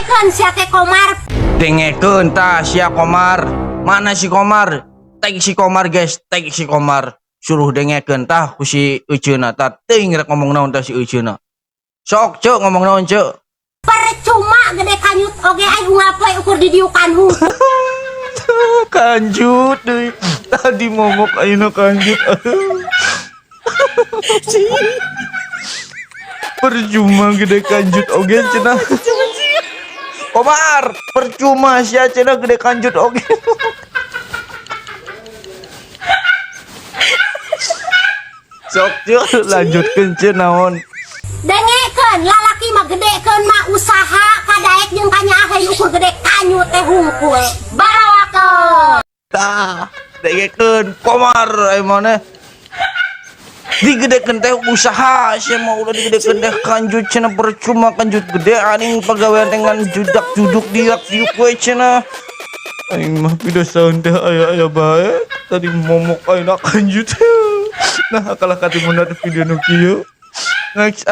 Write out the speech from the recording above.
Dengekeun sia teh Komar. Dengekeun tah sia Komar. Mana si Komar? Tag si Komar guys, tag si Komar. Suruh dengekeun tah ku si Euceuna tah teuing rek ngomong naon tah si Euceuna. Sok cuk ngomong naon cuk. Percuma gede kanyut oge ai unggal poe ukur di diu kanhu. Kanjut deui. Tadi momok ayeuna kanjut. Percuma gede kanjut oge cenah. Komar, percuma sia cenah gede kanjut oge. Sok cuk lanjutkeun ceun naon. Dengekeun lalaki mah gedekeun mah usaha kadaek jeung kanyaheun ukur gede kanyut teh hungkul. Barawakeun. Tah, dengekeun Komar aya maneh. Digedekeun teh usaha sia mah ulah digedekeun teh kanjut cenah percuma kanjut gede aning pagawean teh ngan judak juduk diak diuk we cenah. Aing mah pida saun teh aya bae tadi momok ayeuna kanjut. Nah kalah katimunna video nu kieu. Next